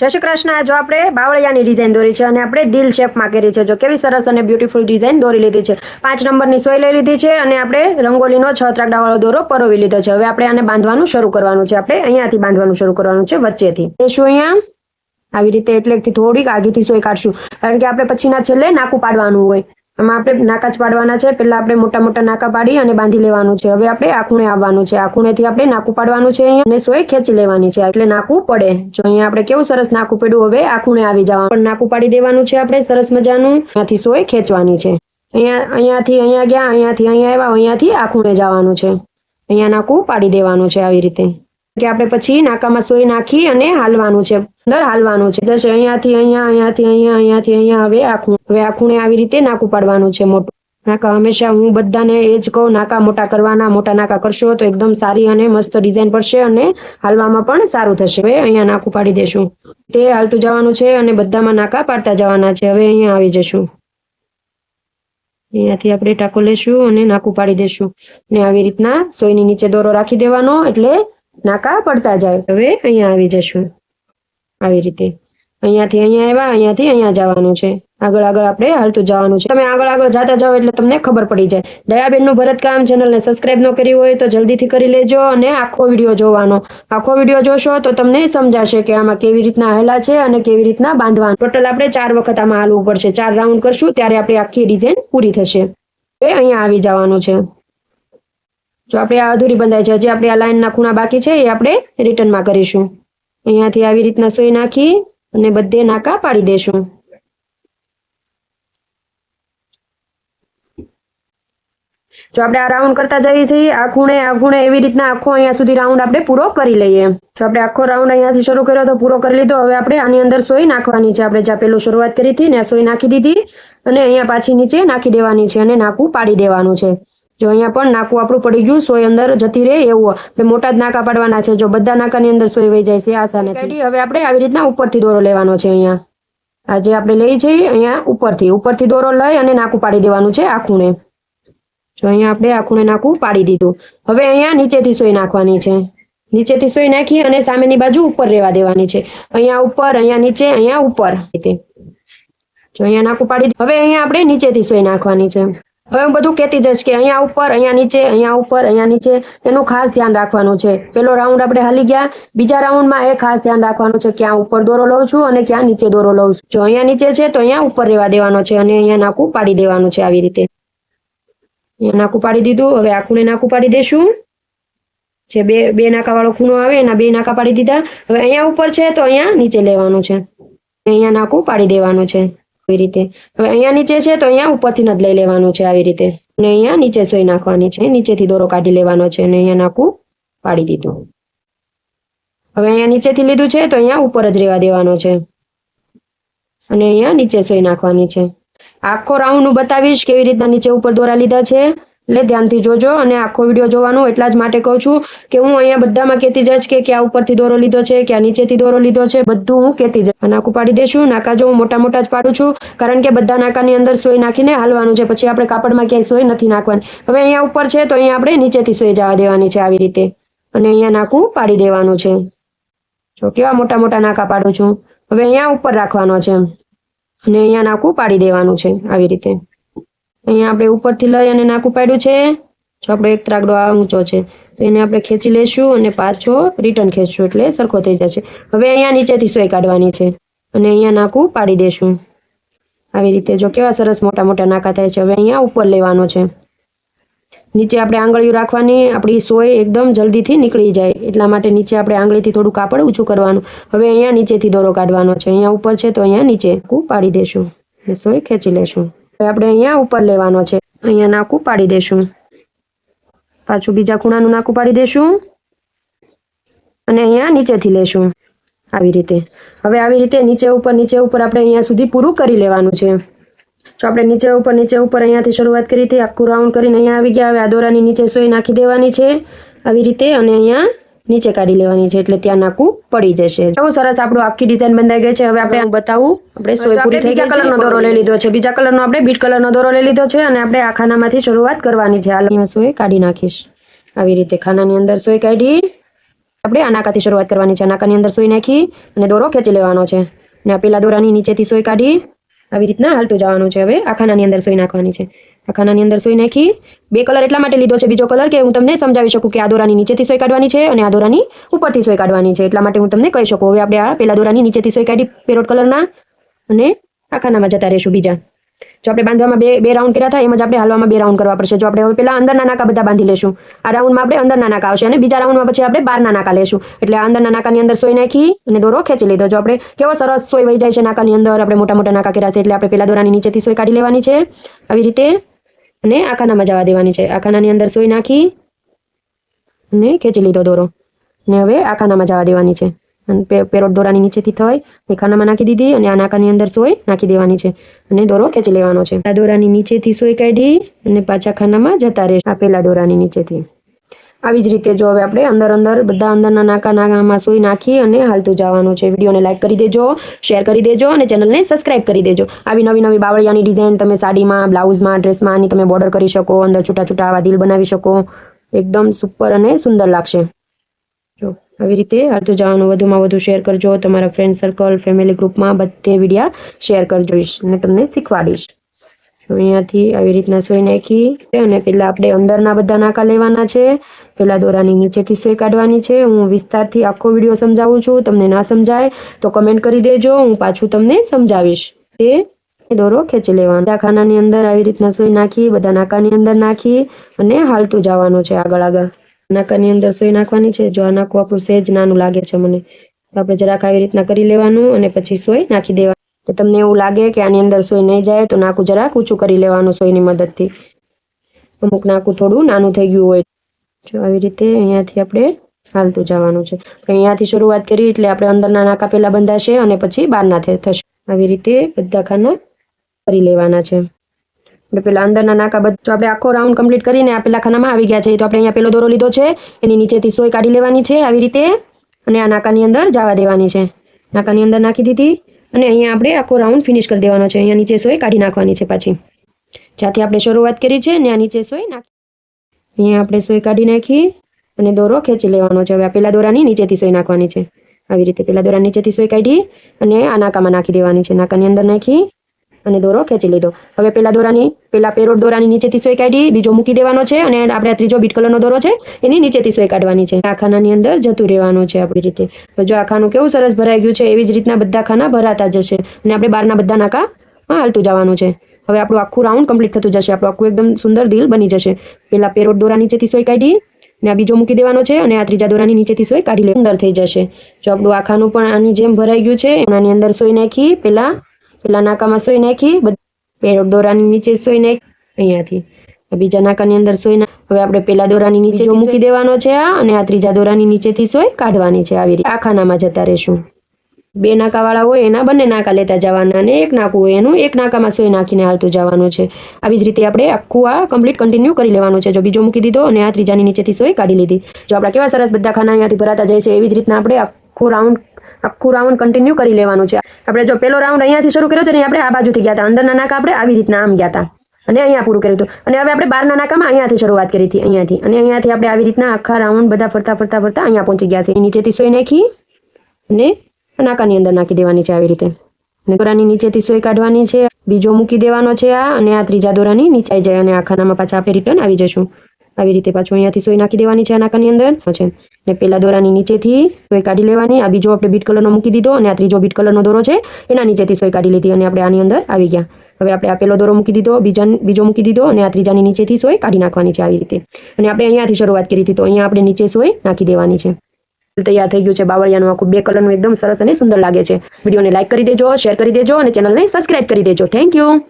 જય શ્રી કૃષ્ણ। જો આપણે બાવળિયાની ડિઝાઇન દોરી છે અને આપણે દિલ શેપમાં કરી છે। જો કેવી સરસ અને બ્યુટીફુલ ડિઝાઇન દોરી લીધી છે। 5 નંબરની સોય લઈ લીધી છે અને આપણે રંગોલીનો 6 ત્રાકડાવાળો દોરો પરોવી લીધો છે। હવે આપણે આને બાંધવાનું શરૂ કરવાનું છે। આપણે અહીંયાથી બાંધવાનું શરૂ કરવાનું છે, વચ્ચેથી લેશું। અહીંયા આવી રીતે એટલેથી થોડીક આગળથી સોય કાઢશું, કારણ કે આપણે પછીના છેલ્લે નાકું પાડવાનું હોય। આમાં આપણે નાકા જ પાડવાના છે। પહેલા આપણે મોટા મોટા નાકા પાડી અને બાંધી લેવાનું છે। હવે આપણે આ ખૂણે આવવાનું છે। આ ખૂણેથી આપણે નાકું પાડવાનું છે અહીંયા, અને સોય ખેંચી લેવાની છે એટલે નાકું પડે। જો અહીંયા આપણે કેવું સરસ નાકું પડ્યું। હવે આ ખૂણે આવી જવાનું, પણ નાકું પાડી દેવાનું છે આપણે સરસ મજાનું। અહીંયાથી સોય ખેંચવાની છે। અહીંયાથી અહીંયા ગયા, અહીંયાથી અહીંયા આવ્યા, અહીંયાથી આ ખૂણે જવાનું છે। અહીંયા નાકું પાડી દેવાનું છે આવી રીતે, કે આપણે પછી નાકામાં સોય નાખી અને હાલવાનું છે, અંદર હાલવાનું છે। જશે અહીંયાથી અહીંયા, અહીંયાથી અહીંયા, અહીંયાથી અહીંયા। હવે આ ખૂણે આવી રીતે નાકું પાડવાનું છે મોટું નાકા। હંમેશા હું બધાને એ જ કહું, નાકા મોટા કરવાના। મોટા નાકા કરશો તો એકદમ સારી અને મસ્ત ડિઝાઇન પડશે અને હાલવામાં પણ સારું થશે। હવે અહીંયા નાકું પાડી દેશું, તે હાલતું જવાનું છે અને બધામાં નાકા પાડતા જવાના છે। હવે અહીંયા આવી જશું, અહીંયાથી આપણે ટાંકો લેશું અને નાકું પાડી દેશું, ને આવી રીતના સોયની નીચે દોરો રાખી દેવાનો એટલે નાકા પડતા જાય। હવે અહીંયા આવી જશું આવી રીતે, અહીંયાથી અહીંયા આવ્યા, અહીંયાથી અહીંયા જવાનું છે। આગળ આગળ આપણે હાલતું જવાનું છે। તમે આગળ આગળ જતા જાઓ એટલે તમને ખબર પડી જાય। દયાબેનનું ભરતકામ ચેનલને સબસ્ક્રાઇબ ન કરી હોય તો જલ્દીથી કરી લેજો અને આખો વિડીયો જોવાનો। આખો વિડીયો જોશો તો તમને સમજાશે કે આમાં કેવી રીતના હાલા છે અને કેવી રીતના બાંધવાનું। ટોટલ આપણે 4 વખત આમાં હાલવું પડશે। 4 રાઉન્ડ કરશું ત્યારે આપણી આખી ડિઝાઇન પૂરી થશે। હવે અહીંયા આવી જવાનું છે। જો આપણે આ અધૂરી બંધાય છે, હજી આપણે આ લાઈનના ખૂણા બાકી છે, એ આપણે રિટર્નમાં કરીશું। અહીંયાથી આવી રીતના સોય નાખી અને બધે નાકા પાડી દેશું। જો આપણે આ રાઉન્ડ કરતા જઈએ છીએ, આ ખૂણે એવી રીતના આખો અહીંયા સુધી રાઉન્ડ આપણે પૂરો કરી લઈએ। જો આપણે આખો રાઉન્ડ અહીંયાથી શરૂ કર્યો તો પૂરો કરી લીધો। હવે આપણે આની અંદર સોય નાખવાની છે। આપણે જ્યાં પેલું શરૂઆત કરી હતી ને સોય નાખી દીધી અને અહીંયા પાછી નીચે નાખી દેવાની છે અને નાકું પાડી દેવાનું છે। જો અહીંયા પણ નાકું આપણું પડી ગયું, સોય અંદર જતી રહે એવું આપણે મોટા જ નાકા પાડવાના છે। જો બધા નાકાની અંદર સોય વહી જાય છે આસાને। હવે આપણે આવી રીતના ઉપરથી દોરો લેવાનો છે। અહીંયા આ જે આપણે લઈ જઈએ, અહીંયા ઉપરથી દોરો લઈ અને નાકું પાડી દેવાનું છે આ ખૂણે। જો અહીંયા આપણે આ ખૂણે નાકું પાડી દીધું। હવે અહીંયા નીચેથી સોય નાખવાની છે। નીચેથી સોય નાખી અને સામેની બાજુ ઉપર રહેવા દેવાની છે। અહીંયા ઉપર, અહીંયા નીચે, અહીંયા ઉપર રીતે। જો અહીંયા નાકું પાડી, હવે અહીંયા આપણે નીચેથી સોય નાખવાની છે। હવે હું બધું કહેતી જઈશ કે અહીંયા ઉપર, અહીંયા નીચે, અહીંયા ઉપર, અહીંયા નીચે, એનું ખાસ ધ્યાન રાખવાનું છે। પેલો રાઉન્ડ આપણે હાલી ગયા, બીજા રાઉન્ડમાં એ ખાસ ધ્યાન રાખવાનું છે ક્યાં ઉપર દોરો લઉં છું અને ક્યાં નીચે દોરો લઉં છું। જો અહીંયા નીચે છે તો અહીંયા ઉપર રહેવા દેવાનો છે અને અહીંયા નાકું પાડી દેવાનું છે આવી રીતે। અહીંયા નાકું પાડી દીધું। હવે આ ખૂણે નાકું પાડી દેશું। જે બે નાકાવાળો ખૂણો આવે એના 2 નાકા પાડી દીધા। હવે અહીંયા ઉપર છે તો અહીંયા નીચે લેવાનું છે, અહીંયા નાકું પાડી દેવાનું છે આવી રીતે। હવે અહીંયા નીચે છે તો અહીંયા ઉપરથી જ લઈ લેવાનું છે આવી રીતે, અને અહીંયા નીચે સોય નાખવાની છે, નીચેથી દોરો કાઢી લેવાનો છે અને અહીંયા નાકું પાડી દીધું। હવે અહીંયા નીચેથી લીધું છે તો અહીંયા ઉપર જ રહેવા દેવાનો છે અને અહીંયા નીચે સોય નાખવાની છે। આખો રાઉન્ડ હું બતાવીશ કેવી રીતના નીચે ઉપર દોરા લીધા છે, એટલે ધ્યાનથી જોજો અને આખો વિડીયો જોવાનો। એટલા જ માટે કહું છું કે હું અહીંયા બધામાં કહેતી જઈશ કે ક્યાં ઉપરથી દોરો લીધો છે, ક્યાં નીચેથી દોરો લીધો છે, બધું હું કહેતી જઈશ। નાકું પાડી દેશું। નાકા જો હું મોટા મોટા જ પાડું છું, કારણ કે બધા નાકાની અંદર સોય નાખીને હાલવાનું છે, પછી આપણે કાપડમાં ક્યાંય સોય નથી નાખવાની। હવે અહીંયા ઉપર છે તો અહીંયા આપણે નીચેથી સોય જવા દેવાની છે આવી રીતે, અને અહીંયા નાકું પાડી દેવાનું છે। જો કેવા મોટા મોટા નાકા પાડું છું। હવે અહીંયા ઉપર રાખવાનો છે અને અહીંયા નાકું પાડી દેવાનું છે આવી રીતે। અહીંયા આપણે ઉપરથી લઈ અને નાકું પાડ્યું છે। જો આપણે એક ત્રાગડો આ ઊંચો છે તો એને આપણે ખેંચી લેશું અને પાછો રિટર્ન ખેંચશું એટલે સરખો થઈ જશે। હવે અહીંયા નીચેથી સોય કાઢવાની છે અને અહીંયા નાકું પાડી દેશું આવી રીતે। જો કેવા સરસ મોટા મોટા નાકા થાય છે। હવે અહીંયા ઉપર લેવાનો છે, નીચે આપણે આંગળીઓ રાખવાની, આપણી સોય એકદમ જલ્દીથી નીકળી જાય એટલા માટે નીચે આપણે આંગળીથી થોડું કાપડ ઊંચું કરવાનું। હવે અહીંયા નીચેથી દોરો કાઢવાનો છે, અહીંયા ઉપર છે તો અહીંયા નીચે નાકું પાડી દેશું અને સોય ખેંચી લેશું। હવે આપણે અહીંયા ઉપર લેવાનો છે, અહીંયા નાકું પાડી દેશું, પાછું બીજા ખૂણાનું નાકું પાડી દેશું અને અહીંયા નીચેથી લેશું આવી રીતે। હવે આવી રીતે નીચે ઉપર આપણે અહીંયા સુધી પૂરું કરી લેવાનું છે। જો આપણે નીચે ઉપર અહીંયાથી શરૂઆત કરી હતી, આખું રાઉન્ડ કરીને અહીંયા આવી ગયા। હવે આ દોરાની નીચે સોય નાખી દેવાની છે આવી રીતે અને અહીંયા નીચે કાઢી લેવાની છે એટલે ત્યાં નાકું પડી જશે। બહુ સરસ આપણું આખી ડિઝાઇન બંધાઈ ગઈ છે। હવે આપણે બતાવું, આપણે સોય પૂરી થઈ ગઈ છે। કલરનો દોરો લઈ લીધો છે, બીજા કલરનો આપણે બીટ કલરનો દોરો લઈ લીધો છે અને આપણે આ ખાનામાંથી શરૂઆત કરવાની છે। હાલ અહીંયા સોય કાઢી નાખીશ આવી રીતે, ખાનાની અંદર સોય કાઢી આપણે આ નાકાથી શરૂઆત કરવાની છે. નાકાની અંદર સોય નાખી અને દોરો ખેંચી લેવાનો છે અને આ પેલા દોરાની નીચેથી સોય કાઢી આવી રીતના હાલતું જવાનું છે. હવે આ ખાનાની અંદર સોય નાખવાની છે. આ ખાનાની અંદર સોય નાખી. બે કલર એટલા માટે લીધો છે બીજો કલર કે હું તમને સમજાવી શકું કે આ દોરાની નીચેથી સોય કાઢવાની છે અને આ દોરાની ઉપરથી સોય કાઢવાની છે. એટલા માટે હું તમને કહી શકું. હવે આપણે આ પેલા દોરાની નીચેથી સોય કાઢી પેરોટ કલરના અને આ ખાનામાં જતા રહીશું બીજા. જો આપણે બાંધવામાં બે રાઉન્ડ કર્યા હતા એમ જ આપણે હાલવામાં 2 રાઉન્ડ કરવા પડશે. જો આપણે હવે પેલા અંદરના નાકા બધા બાંધી લેશું. આ રાઉન્ડમાં આપણે અંદરના નાકા આવશે અને બીજા રાઉન્ડમાં પછી આપણે બહારના નાકા લેશું. એટલે આ અંદરના નાકાની અંદર સોય નાખી અને દોરો ખેંચી લીધો. જો આપણે કેવો સરસ સોય વહી જાય છે નાકાની અંદર. આપણે મોટા મોટા નાકા કર્યા છે એટલે આપણે પેલા દોરાની નીચેથી સોય કાઢી લેવાની છે આવી રીતે અને આ ખાનામાં જવા દેવાની છે. આ ખાનાની અંદર સોય નાખી અને ખેંચી લીધો દોરો અને હવે આ ખાનામાં જવા દેવાની છે. પેરોટ દોરાની નીચેથી થઈ એ ખાનામાં નાખી દીધી અને આ નાકાની અંદર સોય નાખી દેવાની છે અને દોરો ખેંચી લેવાનો છે. આ દોરાની નીચેથી સોય કાઢી અને પાછા ખાનામાં જતા રહે આ પેલા દોરાની નીચેથી. આવી જ રીતે જો હવે આપણે અંદર બધા અંદરના નાકામાં સોય નાખી અને હાલતું જવાનું છે. વિડીયોને લાઈક કરી દેજો, શેર કરી દેજો અને ચેનલને સબસ્ક્રાઇબ કરી દેજો. આવી નવી બાવળિયાની ડિઝાઇન તમે સાડીમાં, બ્લાઉઝમાં, ડ્રેસમાં આની તમે બોર્ડર કરી શકો. અંદર છૂટા છૂટા આવા દિલ બનાવી શકો. એકદમ સુપર અને સુંદર લાગશે. જો આવી રીતે હાલતું જવાનું. વધુમાં વધુ શેર કરજો તમારા ફ્રેન્ડ સર્કલ, ફેમિલી ગ્રુપમાં બધે વિડીયા શેર કરજો અને તમને શીખવાડીશ. અહીંયાથી આવી રીતના સોય નાખી અને પેલા આપણે અંદરના બધા નાકા લેવાના છે. પેલા દોરાની નીચેથી સોય કાઢવાની છે. હું વિસ્તારથી આખો વિડીયો સમજાવું છું. તમને ના સમજાય તો કમેન્ટ કરી દેજો, હું પાછું તમને સમજાવીશ. તે દોરો ખેંચી લેવાનો. બધા ખાનાની અંદર આવી રીતના સોય નાખી બધા નાકાની અંદર નાખી અને હાલતું જવાનું છે આગળ. નાકાની અંદર સોય નાખવાની છે. જો આ નાકું આપણું સહેજ નાનું લાગે છે મને તો આપણે જરાક આવી રીતના કરી લેવાનું અને પછી સોય નાખી દેવાનું. તો તમને એવું લાગે કે આની અંદર સોય નહીં જાય તો નાકું જરાક ઊંચું કરી લેવાનું સોયની મદદથી. અમુક નાકું થોડું નાનું થઈ ગયું હોય. જો આવી રીતે અહીંયાથી આપણે હાલતું જવાનું છે. અહીંયાથી શરૂઆત કરી એટલે આપણે અંદરના નાકા પહેલા બંધાશે અને પછી બહારના થશે. આવી રીતે બધા ખાના કરી લેવાના છે. એટલે પેલા અંદરના નાકા બધું આપણે આખો રાઉન્ડ કમ્પ્લીટ કરીને આ પેલા ખાનામાં આવી ગયા છે. તો આપણે અહીંયા પેલો દોરો લીધો છે એની નીચેથી સોય કાઢી લેવાની છે આવી રીતે અને આ નાકાની અંદર જવા દેવાની છે. નાકાની અંદર નાખી દીધી અને અહીંયા આપણે આખો રાઉન્ડ ફિનિશ કરી દેવાનો છે. અહીંયા નીચે સોય કાઢી નાખવાની છે પાછી જ્યાંથી આપણે શરૂઆત કરી છે ને આ નીચે સોય નાખી. અહીંયા આપણે સોય કાઢી નાખી અને દોરો ખેંચી લેવાનો છે. હવે આ પેલા દોરાની નીચેથી સોય નાખવાની છે આવી રીતે. પેલા દોરાની નીચેથી સોય કાઢી અને આ નાકામાં નાખી દેવાની છે. નાકાની અંદર નાખી અને દોરો ખેંચી લીધો. હવે પેલા પેરોટ દોરાની નીચેથી સોય કાઢી બીજો મૂકી દેવાનો છે અને આપણે ત્રીજો બીટ કલરનો દોરો છે એની નીચેથી સોય કાઢવાની છે. આ ખાનાની અંદર જતું રહેવાનું છે આપણી રીતે. જો આ ખાનું કેવું સરસ ભરાઈ ગયું છે એવી જ રીતના બધા ખાના ભરાતા જશે અને આપણે બહારના બધા નાકા હાલતું જવાનું છે. હવે આપણું આખું રાઉન્ડ કમ્પ્લીટ થતું જશે. આપણું આખું એકદમ સુંદર દિલ બની જશે. પેલા પેરોટ દોરા નીચેથી સોય કાઢી ને આ બીજો મૂકી દેવાનો છે અને આ ત્રીજા દોરાની નીચેથી સોય કાઢી લે સુંદર થઈ જશે. જો આપણું આ ખાનું પણ આની જેમ ભરાઈ ગયું છે એની અંદર સોય નાખી પેલા નાકામાં સોય નાખી પેરોટ દોરાની નીચે સોય નાખી અહીંયાથી બીજા નાકાની અંદર સોય. હવે આપણે પેલા દોરાની નીચે મૂકી દેવાનો છે અને આ ત્રીજા દોરાની નીચેથી સોય કાઢવાની છે. આવી રીતે આ ખાનામાં જતા રહેશું. 2 નાકાવાળા હોય એના બંને નાકા લેતા જવાના અને એક નાકું હોય એનું એક નાકામાં સોય નાખીને હાલતું જવાનું છે. આવી જ રીતે આપણે આખું આ કમ્પ્લીટ કન્ટિન્યુ કરી લેવાનું છે. જો બીજો મૂકી દીધો અને આ ત્રીજાની નીચેથી સોય કાઢી લીધી. જો આપણા કેવા સરસ બધા ખાના અહીંયાથી ભરાતા જાય છે એવી જ રીતના આપણે આખું રાઉન્ડ કન્ટિન્યુ કરી લેવાનું છે. આપણે જો પેલો રાઉન્ડ અહીંયાથી શરૂ કર્યો હતો ને આપણે આ બાજુથી ગયા હતા. અંદરના નાકા આપણે આવી રીતના આમ ગયા હતા અને અહીંયા પૂરું કર્યું હતું અને હવે આપણે બહારના નાકામાં અહીંયાથી શરૂઆત કરી હતી અહીંયાથી અને અહીંયાથી આપણે આવી રીતના આખા રાઉન્ડ બધા ફરતા અહીંયા પહોંચી ગયા છે. નીચેથી સોય નાખી અને નાકાની અંદર નાખી દેવાની છે આવી રીતે. દોરાની નીચેથી સોય કાઢવાની છે. બીજો મૂકી દેવાનો છે આ અને આ ત્રીજા દોરાની નીચે આવી જાય અને આ ખાનામાં પાછા આપણે રિટર્ન આવી જશું. આવી રીતે પાછું અહીંયાથી સોય નાખી દેવાની છે આ નાકાની અંદર છે ને પેલા દોરાની નીચેથી સોય કાઢી લેવાની. આ બીજો આપણે બીટ કલરનો મૂકી દીધો અને આ ત્રીજો બીટ કલરનો દોરો છે એના નીચેથી સોય કાઢી લીધી અને આપણે આની અંદર આવી ગયા. હવે આપણે આ પેલો દોરો મૂકી દીધો બીજો મૂકી દીધો અને આ ત્રીજાની નીચેથી સોય કાઢી નાખવાની છે આવી રીતે. અને આપણે અહીંયાથી શરૂઆત કરી હતી તો અહીંયા આપણે નીચે સોય નાખી દેવાની છે. તૈયાર થઈ ગયું છે બાવળિયાનું આખું 2 કલરનું એકદમ સરસ અને સુંદર લાગે છે. વિડીયોને લાઈક કરી દેજો, શેર કરી દેજો અને ચેનલને સબસ્ક્રાઇબ કરી દેજો. Thank you.